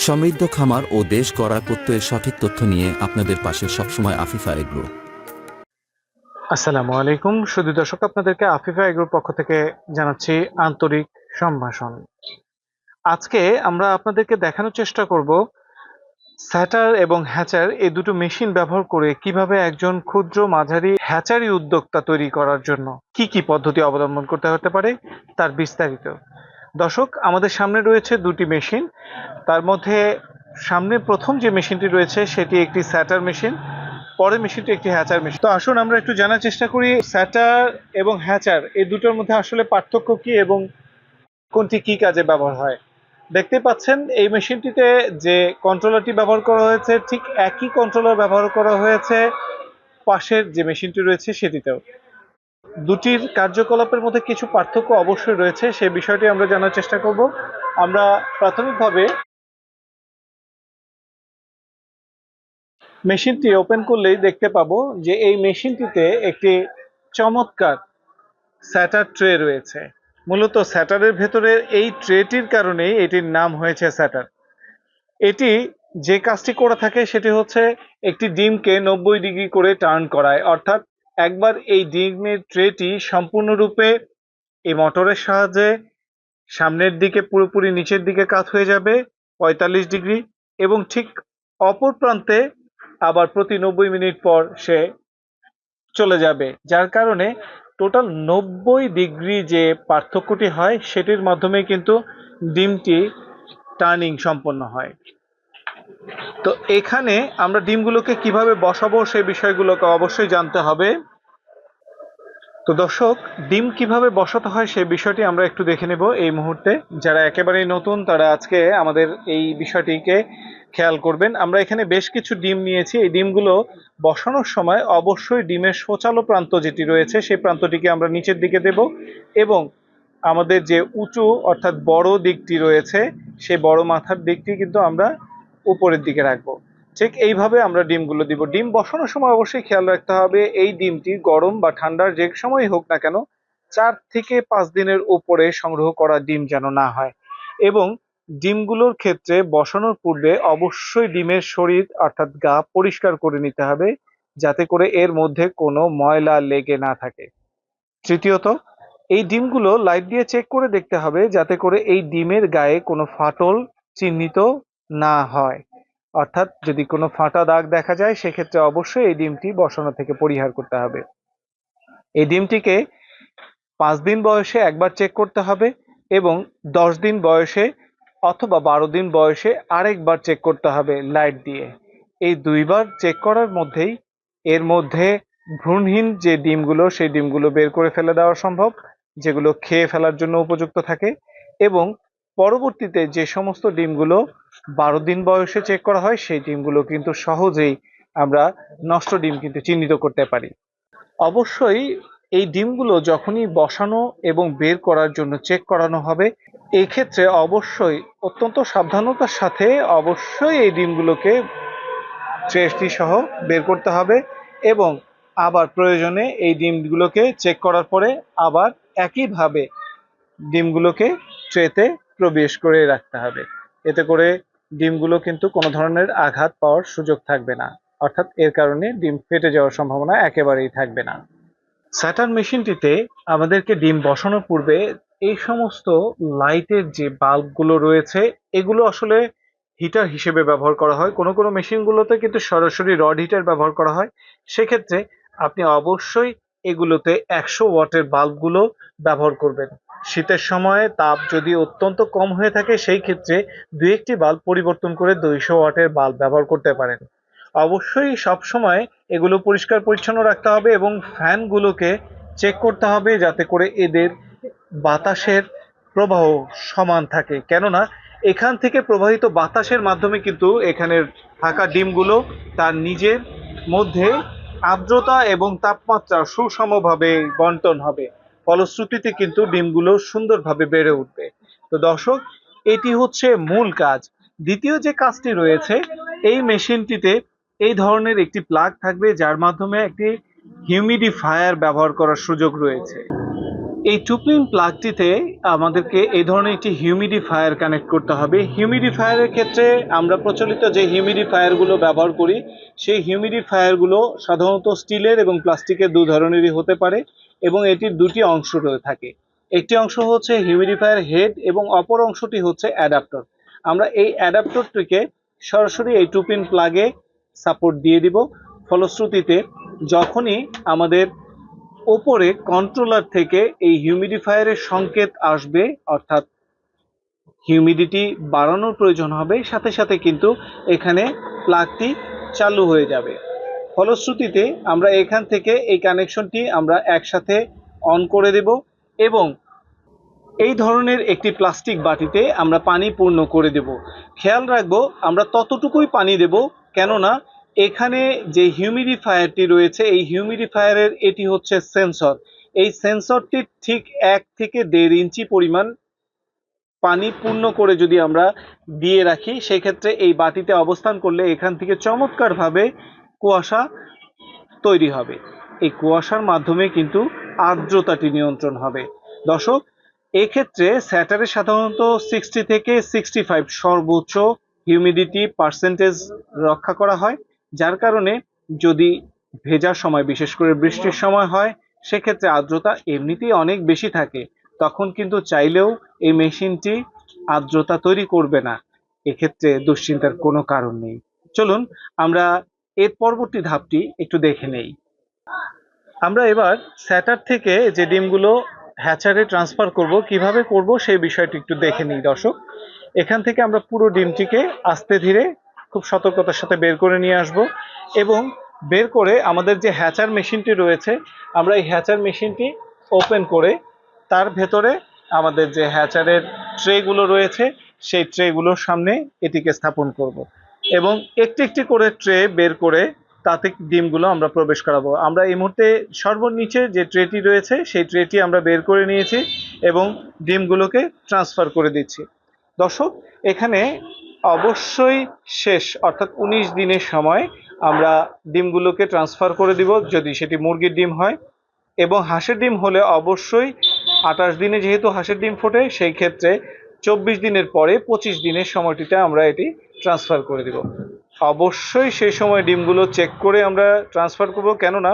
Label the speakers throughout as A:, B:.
A: সমৃদ্ধ খামার ও দেশ গড়ার প্রত্যয়ের সঠিক তথ্য নিয়ে আপনাদের পাশে সবসময় আফিফা এগ্রো।
B: আসসালামু আলাইকুম সুধী দর্শক, আপনাদেরকে আফিফা এগ্রোর পক্ষ থেকে জানাচ্ছি আন্তরিক সম্ভাষণ। আজকে আমরা আপনাদেরকে দেখানোর চেষ্টা করব স্যাটার এবং হ্যাচার এই দুটো মেশিন ব্যবহার করে কিভাবে একজন ক্ষুদ্র মাঝারি হ্যাচারি উদ্যোক্তা তৈরি করার জন্য কি কি পদ্ধতি অবলম্বন করতে হতে পারে তার বিস্তারিত। দর্শক, আমাদের সামনে রয়েছে দুটি মেশিন। তার মধ্যে সামনে প্রথম যে মেশিনটি রয়েছে সেটি একটি স্যাটার মেশিন, পরের মেশিনটি একটি হ্যাচার মেশিন। তো আসুন আমরা একটু জানার চেষ্টা করি স্যাটার এবং হ্যাচার এই দুটোর মধ্যে আসলে পার্থক্য কি এবং কোনটি কি কাজে ব্যবহার হয়। দেখতে পাচ্ছেন এই মেশিনটিতে যে কন্ট্রোলারটি ব্যবহার করা হয়েছে ঠিক একই কন্ট্রোলার ব্যবহার করা হয়েছে পাশের যে মেশিনটি রয়েছে সেটিতেও। দুটির কার্যকলাপের মধ্যে কিছু পার্থক্য অবশ্যই রয়েছে, সেই বিষয়টি আমরা জানার চেষ্টা করব। আমরা প্রাথমিকভাবে মেশিনটি ওপেন করলেই দেখতে পাবো যে এই মেশিনটিতে একটি চমৎকার স্যাটার ট্রে রয়েছে। মূলত স্যাটারের ভেতরে এই ট্রেটির কারণেই এটির নাম হয়েছে স্যাটার। এটি যে কাজটি করে থাকে সেটি হচ্ছে একটি ডিমকে 90 ডিগ্রি করে টার্ন করায়, অর্থাৎ একবার এই ডিমের ট্রেটি সম্পূর্ণরূপে এই মোটরের সাহায্যে সামনের দিকে পুরোপুরি নিচের দিকে কাত হয়ে যাবে 45 ডিগ্রি, এবং ঠিক অপর প্রান্তে আবার প্রতি 90 মিনিট পর সে চলে যাবে, যার কারণে টোটাল 90 ডিগ্রি যে পার্থক্যটি হয় সেটির মাধ্যমে কিন্তু ডিমটি টার্নিং সম্পন্ন হয়। তো এখানে আমরা ডিমগুলোকে কিভাবে বসাবো সেই বিষয়গুলোকে অবশ্যই জানতে হবে। তো দর্শক, ডিম কিভাবে বসাতে হয় সেই বিষয়টি আমরা একটু দেখে নেব এই মুহূর্তে। যারা একেবারেই নতুন তারা আজকে আমাদের এই বিষয়টিকে খেয়াল করবেন। আমরা এখানে বেশ কিছু ডিম নিয়েছি। এই ডিমগুলো বসানোর সময় অবশ্যই ডিমের সোচালো প্রান্ত যেটি রয়েছে সেই প্রান্তটিকে আমরা নিচের দিকে দেব, এবং আমাদের যে উঁচু অর্থাৎ বড় দিকটি রয়েছে সেই বড় মাথার দিকটি কিন্তু আমরা উপরের দিকে রাখবো। ঠিক এইভাবে আমরা ডিমগুলো দিব। ডিম বসানোর সময় অবশ্যই খেয়াল রাখতে হবে এই ডিমটি গরম বা ঠান্ডার যে সময় হোক না কেন 4 থেকে 5 দিনের উপরে সংগ্রহ করা ডিম যেন না হয়। এবং ডিমগুলোর ক্ষেত্রে বসানোর পূর্বে অবশ্যই ডিমের শরীর অর্থাৎ গা পরিষ্কার করে নিতে হবে, যাতে করে এর মধ্যে কোনো ময়লা লেগে না থাকে। তৃতীয়ত, এই ডিমগুলো লাইট দিয়ে চেক করে দেখতে হবে যাতে করে এই ডিমের গায়ে কোনো ফাটল চিহ্নিত না হয়, অর্থাৎ যদি কোনো ফাটা দাগ দেখা যায় সেক্ষেত্রে অবশ্যই এই ডিমটি বসানো থেকে পরিহার করতে হবে। এই ডিমটিকে 5 দিন বয়সে একবার চেক করতে হবে, এবং 10 দিন বয়সে অথবা 12 দিন বয়সে আরেকবার চেক করতে হবে লাইট দিয়ে। এই দুইবার চেক করার মধ্যেই এর মধ্যে ভ্রূণহীন যে ডিমগুলো সেই ডিমগুলো বের করে ফেলে দেওয়া সম্ভব, যেগুলো খেয়ে ফেলার জন্য উপযুক্ত থাকে। এবং পরবর্তীতে যে সমস্ত ডিমগুলো 12 দিন বয়সে চেক করা হয় সেই ডিমগুলো কিন্তু সহজেই আমরা নষ্ট ডিম কিন্তু চিহ্নিত করতে পারি। অবশ্যই এই ডিমগুলো যখনই বসানো এবং বের করার জন্য চেক করানো হবে, এই ক্ষেত্রে অবশ্যই অত্যন্ত সাবধানতার সাথে অবশ্যই এই ডিমগুলোকে ট্রেটি সহ বের করতে হবে, এবং আবার প্রয়োজনে এই ডিমগুলোকে চেক করার পরে আবার একইভাবে ডিমগুলোকে ট্রেতে প্রবেশ করে রাখতে হবে। এতে করে ডিমগুলো কিন্তু কোনো ধরনের আঘাত পাওয়ার সুযোগ থাকবে না, অর্থাৎ এর কারণে ডিম ফেটে যাওয়ার সম্ভাবনা একেবারেই থাকবে না। স্যাটার্ন মেশিনটিতে আমাদেরকে ডিম বসানোর পূর্বে এই সমস্ত লাইটের যে বাল্বগুলো রয়েছে এগুলো আসলে হিটার হিসেবে ব্যবহার করা হয়। কোনো কোনো মেশিনগুলোতে কিন্তু সরাসরি রড হিটার ব্যবহার করা হয়। সেক্ষেত্রে আপনি অবশ্যই এগুলোতে 100 ওয়াটের বাল্বগুলো ব্যবহার করবেন। শীতের সময়ে তাপ যদি অত্যন্ত কম হয়ে থাকে সেই ক্ষেত্রে দু একটি বাল্ব পরিবর্তন করে 200 ওয়াটের বাল্ব ব্যবহার করতে পারেন। অবশ্যই সবসময় এগুলো পরিষ্কার পরিচ্ছন্ন রাখতে হবে, এবং ফ্যানগুলোকে চেক করতে হবে যাতে করে এদের বাতাসের প্রবাহ সমান থাকে, কেননা এখান থেকে প্রবাহিত বাতাসের মাধ্যমে কিন্তু এখানের থাকা ডিমগুলো তার নিজের মধ্যে আর্দ্রতা এবং তাপমাত্রা সুষমভাবে বন্টন হবে, ফলশ্রুতিতে কিন্তু ডিমগুলো সুন্দরভাবে বেড়ে উঠবে। তো দর্শক, এটি হচ্ছে মূল কাজ। দ্বিতীয় যে কাজটি রয়েছে, এই মেশিনটিতে এই ধরনের একটি প্লাগ থাকবে যার মাধ্যমে একটি হিউমিডিফায়ার ব্যবহার করার সুযোগ রয়েছে। এই টুপিং প্লাগটিতে আমাদেরকে এই ধরনের একটি হিউমিডিফায়ার কানেক্ট করতে হবে। হিউমিডিফায়ারের ক্ষেত্রে আমরা প্রচলিত যে হিউমিডিফায়ারগুলো ব্যবহার করি, সেই হিউমিডিফায়ারগুলো সাধারণত স্টিলের এবং প্লাস্টিকের দু ধরনেরই হতে পারে এবং এটির দুটি অংশ রয়ে থাকে। একটি অংশ হচ্ছে হিউমিডিফায়ার হেড এবং অপর অংশটি হচ্ছে অ্যাডাপ্টর। আমরা এই অ্যাডাপ্টরটিকে সরাসরি এই টুপিং প্লাগে সাপোর্ট দিয়ে দিব। ফলশ্রুতিতে যখনই আমাদের ওপরে কন্ট্রোলার থেকে এই হিউমিডিফায়ারের সংকেত আসবে, অর্থাৎ হিউমিডিটি বাড়ানোর প্রয়োজন হবে, সাথে সাথে কিন্তু এখানে প্লাগটি চালু হয়ে যাবে। ফলশ্রুতিতে আমরা এখান থেকে এই কানেকশনটি আমরা একসাথে অন করে দেব এবং এই ধরনের একটি প্লাস্টিক বাটিতে আমরা পানি পূর্ণ করে দেব। খেয়াল রাখবো আমরা ততটুকুই পানি দেব, কেননা এখানে যে হিউমিডিফায়ারটি রয়েছে এই হিউমিডিফায়ারের এটি হচ্ছে সেন্সর। এই সেন্সরটির ঠিক 1 থেকে 1.5 ইঞ্চি পরিমাণ পানি পূর্ণ করে যদি আমরা দিয়ে রাখি, সেক্ষেত্রে এই বাটিতে অবস্থান করলে এখান থেকে চমৎকারভাবে কুয়াশা তৈরি হবে। এই কুয়াশার মাধ্যমে কিন্তু আর্দ্রতাটি নিয়ন্ত্রণ হবে। দর্শক, এক্ষেত্রে স্যাটারে সাধারণত 60 থেকে 65 সর্বোচ্চ হিউমিডিটি পার্সেন্টেজ রক্ষা করা হয়, যার কারণে যদি ভেজার সময়, বিশেষ করে বৃষ্টির সময় হয়, সেক্ষেত্রে আর্দ্রতা এমনিতেই অনেক বেশি থাকে, তখন কিন্তু চাইলেও এই মেশিনটি আর্দ্রতা তৈরি করবে না। এক্ষেত্রে দুশ্চিন্তার কোনো কারণ নেই। চলুন আমরা এর পরবর্তী ধাপটি একটু দেখে নেই। আমরা এবার স্যাটার থেকে যে ডিমগুলো হ্যাচারে ট্রান্সফার করব, কিভাবে করব সেই বিষয়টি একটু দেখে নিই দর্শক। এখান থেকে আমরা পুরো ডিমটিকে আস্তে ধীরে খুব সতর্কতার সাথে বের করে নিয়ে আসব এবং বের করে আমাদের যে হ্যাচার মেশিনটি রয়েছে, আমরা এই হ্যাচার মেশিনটি ওপেন করে তার ভেতরে আমাদের যে হ্যাচারের ট্রেগুলো রয়েছে সেই ট্রেগুলোর সামনে এটিকে স্থাপন করব এবং একটি একটি করে ট্রে বের করে তাতে ডিমগুলো আমরা প্রবেশ করাবো। আমরা এই মুহূর্তে সর্বনিচে যে ট্রেটি রয়েছে সেই ট্রেটি আমরা বের করে নিয়েছি এবং ডিমগুলোকে ট্রান্সফার করে দিচ্ছি। দর্শক, এখানে অবশ্যই শেষ অর্থাৎ 19 দিনের সময় আমরা ডিমগুলোকে ট্রান্সফার করে দিব যদি সেটি মুরগির ডিম হয়, এবং হাঁসের ডিম হলে অবশ্যই 28 দিনে, যেহেতু হাঁসের ডিম ফোটে, সেই ক্ষেত্রে 24 দিনের পরে 25 দিনের সময়টিতে আমরা এটি ট্রান্সফার করে দিব। অবশ্যই সেই সময় ডিমগুলো চেক করে আমরা ট্রান্সফার করব, কেননা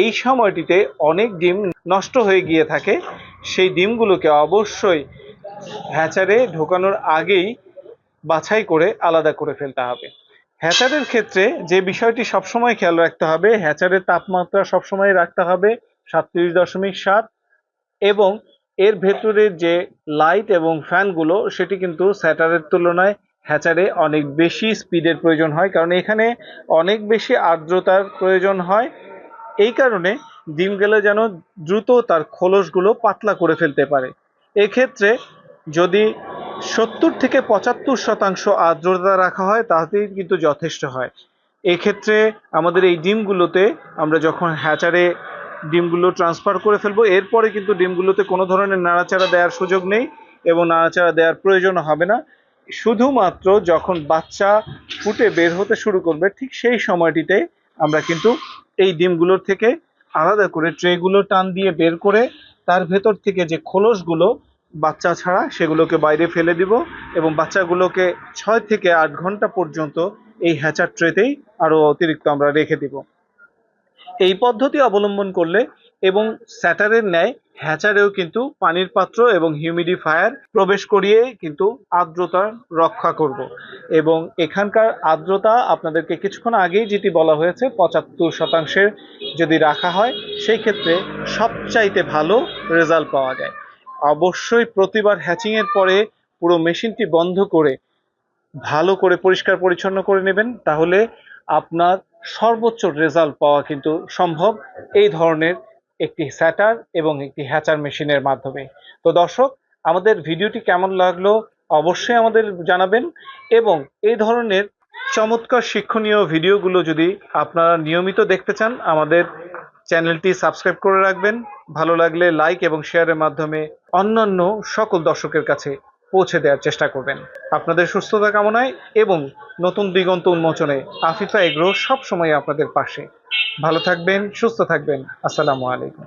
B: এই সময়টিতে অনেক ডিম নষ্ট হয়ে গিয়ে থাকে। সেই ডিমগুলোকে অবশ্যই হ্যাচারে ঢোকানোর আগেই বাছাই করে আলাদা করে ফেলতে হবে। হ্যাচারের ক্ষেত্রে যে বিষয়টি সবসময় খেয়াল রাখতে হবে, হ্যাচারের তাপমাত্রা সবসময় রাখতে হবে 37.7 এবং এর ভেতরে যে লাইট এবং ফ্যানগুলো সেটি কিন্তু স্যাটারের তুলনায় হ্যাচারে অনেক বেশি স্পিডের প্রয়োজন হয়, কারণ এখানে অনেক বেশি আর্দ্রতার প্রয়োজন হয়। এই কারণে ডিমগুলো যেন দ্রুত তার খোলসগুলো পাতলা করে ফেলতে পারে। এক্ষেত্রে যদি 70 থেকে 75% আর্দ্রতা রাখা হয় তাতেই কিন্তু যথেষ্ট হয়। এক্ষেত্রে আমাদের এই ডিমগুলোতে আমরা যখন হ্যাচারে ডিমগুলো ট্রান্সফার করে ফেলবো, এরপরে কিন্তু ডিমগুলোতে কোনো ধরনের নাড়াচাড়া দেওয়ার সুযোগ নেই এবং নাড়াচাড়া দেওয়ার প্রয়োজন হবে না। শুধুমাত্র যখন বাচ্চা ফুটে বের হতে শুরু করবে ঠিক সেই সময়টিতে আমরা কিন্তু এই ডিমগুলোর থেকে আলাদা করে ট্রেগুলো টান দিয়ে বের করে তার ভেতর থেকে যে খোলসগুলো বাচ্চা ছাড়া সেগুলোকে বাইরে ফেলে দিব এবং বাচ্চাগুলোকে 6 থেকে 8 ঘন্টা পর্যন্ত এই হ্যাচার ট্রেতেই আরও অতিরিক্ত আমরা রেখে দিব। এই পদ্ধতি অবলম্বন করলে এবং স্যাটারের ন্যায় হ্যাচারেও কিন্তু পানির পাত্র এবং হিউমিডিফায়ার প্রবেশ করিয়ে কিন্তু আর্দ্রতা রক্ষা করব এবং এখানকার আর্দ্রতা আপনাদেরকে কিছুক্ষণ আগেই যেটি বলা হয়েছে 75% যদি রাখা হয় সেই ক্ষেত্রে সবচাইতে ভালো রেজাল্ট পাওয়া যায়। অবশ্যই প্রতিবার হ্যাচিংয়ের পরে পুরো মেশিনটি বন্ধ করে ভালো করে পরিষ্কার পরিচ্ছন্ন করে নেবেন, তাহলে আপনার সর্বোচ্চ রেজাল্ট পাওয়া কিন্তু সম্ভব এই ধরনের একটি স্যাটার এবং একটি হ্যাচার মেশিনের মাধ্যমে। তো দর্শক, আমাদের ভিডিওটি কেমন লাগলো অবশ্যই আমাদের জানাবেন এবং এই ধরনের চমৎকার শিক্ষণীয় ভিডিওগুলো যদি আপনারা নিয়মিত দেখতে চান আমাদের চ্যানেলটি সাবস্ক্রাইব করে রাখবেন। ভালো লাগলে লাইক এবং শেয়ারের মাধ্যমে অন্যান্য সকল দর্শকের কাছে পৌঁছে দেওয়ার চেষ্টা করবেন। আপনাদের সুস্থতা কামনায় এবং নতুন দিগন্ত উন্মোচনে আফিফা এগ্রো সবসময় আপনাদের পাশে। ভালো থাকবেন, সুস্থ থাকবেন। আসসালামু আলাইকুম।